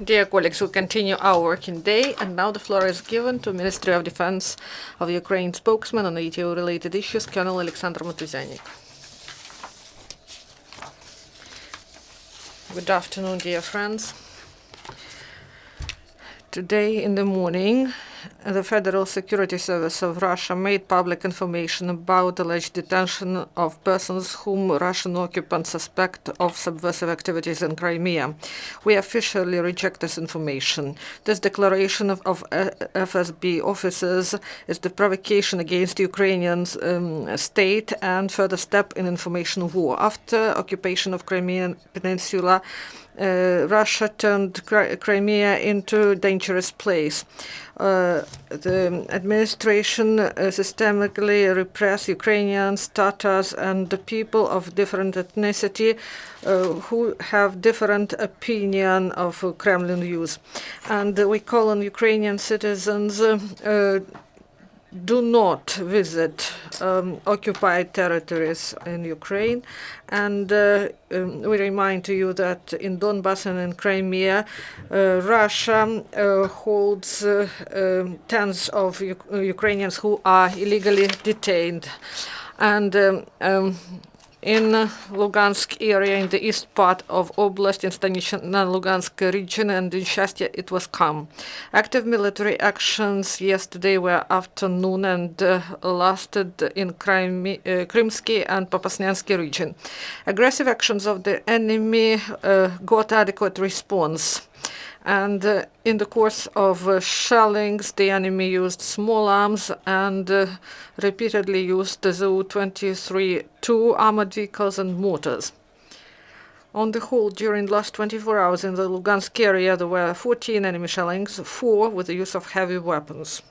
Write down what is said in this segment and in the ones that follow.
Dear colleagues, we continue our working day, and now the floor is given to Ministry of Defense of Ukraine spokesman on NATO-related issues, Colonel Oleksandr Motuzyanyk. Good afternoon, dear friends. Today in the morning, the Federal Security Service of Russia made public information about alleged detention of persons whom Russian occupants suspect of subversive activities in Crimea. We officially reject this information. This declaration of FSB officers is the provocation against Ukrainian state and further step in information war. After occupation of Crimean Peninsula, Russia turned Crimea into a dangerous place. The administration systematically repress Ukrainians, Tatars, and the people of different ethnicity who have different opinion of Kremlin views. And we call on Ukrainian citizens do not visit occupied territories in Ukraine. And we remind you that in Donbass and in Crimea, Russia holds tens of Ukrainians who are illegally detained. And in Lugansk area, in the east part of Oblast, in Stanично-Lugansk region, and in Shastya, it was calm. Active military actions yesterday were afternoon and lasted in Krymsky and Popasnyansky region. Aggressive actions of the enemy got adequate response. And in the course of shellings, the enemy used small arms and repeatedly used the Zu-23-2 armored vehicles and mortars. On the whole, during the last 24 hours in the Lugansk area, there were 14 enemy shellings, 4 with the use of heavy weapons.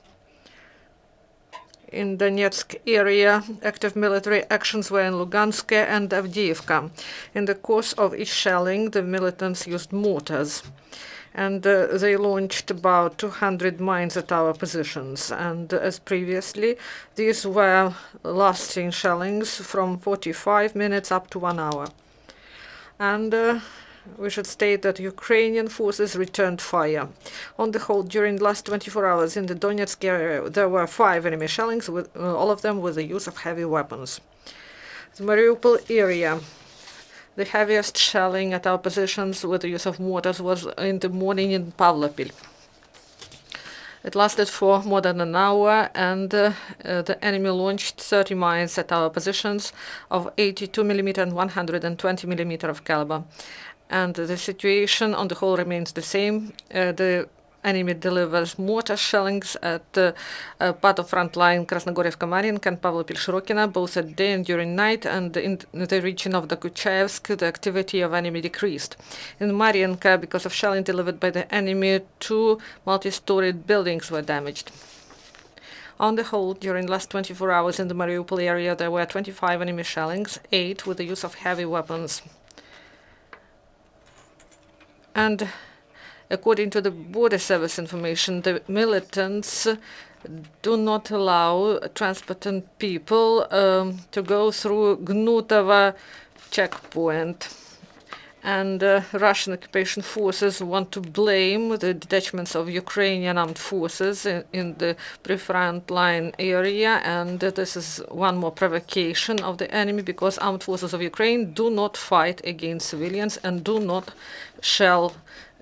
In Donetsk area, active military actions were in Lugansk and Avdiivka. In the course of each shelling, the militants used mortars. And they launched about 200 mines at our positions. And as previously, these were lasting shellings from 45 minutes up to 1 hour. And we should state that Ukrainian forces returned fire. On the whole, during the last 24 hours in the Donetsk area, there were 5 enemy shellings, with all of them with the use of heavy weapons. The Mariupol area. The heaviest shelling at our positions with the use of mortars was in the morning in Pavlopil. It lasted for more than an hour, and the enemy launched 30 mines at our positions of 82 mm and 120 mm of caliber. And the situation on the whole remains the same. The enemy delivers mortar shellings at part of front line Krasnogorivka-Mariinka and Pavlopil-Shirokina, both at day and during night, and in the region of the Kuchayevsk, the activity of enemy decreased. In Mariinka, because of shelling delivered by the enemy, 2 multi-storied buildings were damaged. On the whole, during the last 24 hours in the Mariupol area, there were 25 enemy shellings, 8 with the use of heavy weapons. And according to the border service information, the militants do not allow transporting people to go through Gnutovo checkpoint. And Russian occupation forces want to blame the detachments of Ukrainian armed forces in the pre-front line area. And this is one more provocation of the enemy, because armed forces of Ukraine do not fight against civilians and do not shell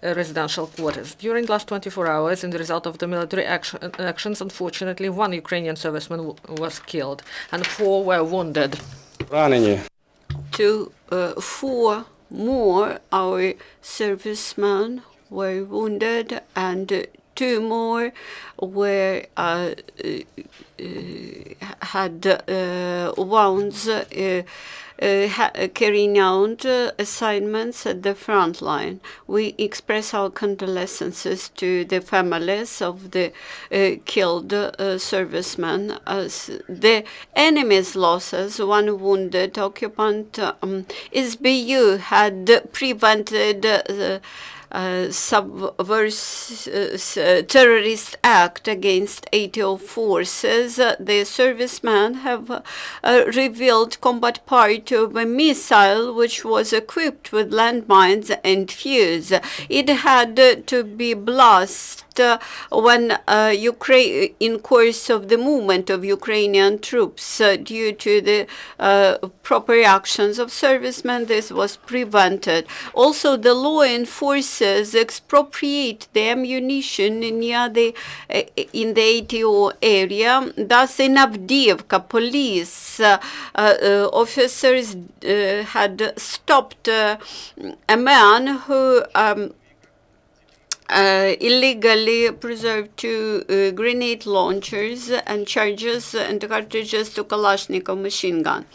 residential quarters. During the last 24 hours, in the result of the military actions, unfortunately, 1 Ukrainian serviceman was killed and 4 were wounded. 4 more our servicemen were wounded, and 2 more were had wounds carrying out assignments at the front line. We express our condolences to the families of the killed servicemen. As the enemy's losses, 1 wounded occupant, SBU had prevented terrorist act against ATO forces, the servicemen have revealed combat part of a missile which was equipped with landmines and fuse. It had to be blasted when Ukraine, in course of the movement of Ukrainian troops, due to the proper actions of servicemen, this was prevented. Also, the law enforcers expropriate the ammunition near in the ATO area. Thus, in Avdiivka, police officers had stopped a man who illegally preserved two grenade launchers and charges and cartridges to Kalashnikov machine gun.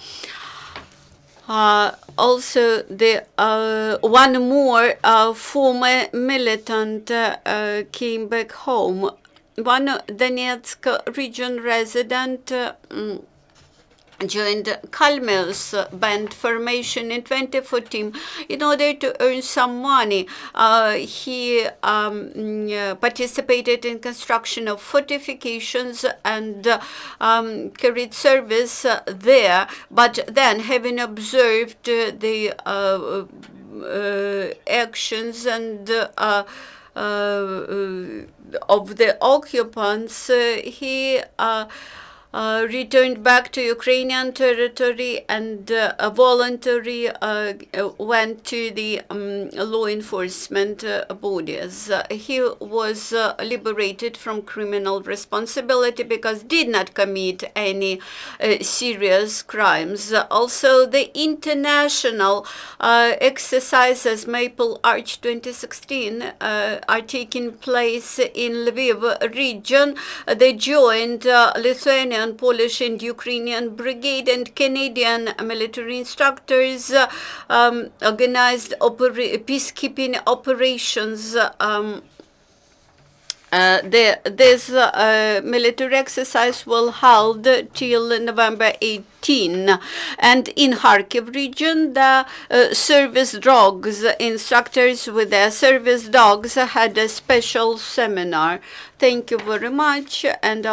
Also, one more former militant came back home. One Donetsk region resident joined Kalmy's band formation in 2014 in order to earn some money. He participated in construction of fortifications and carried service there, but then, having observed the actions and of the occupants, he returned back to Ukrainian territory and voluntarily went to the law enforcement bodies. He was liberated from criminal responsibility because did not commit any serious crimes. Also, the international exercises Maple Arch 2016 are taking place in Lviv region. They joined Lithuanian, Polish and Ukrainian brigade and Canadian military instructors organized peacekeeping operations. This military exercise will hold till November 18. And in Kharkiv region, the service dogs instructors with their service dogs had a special seminar. Thank you very much. And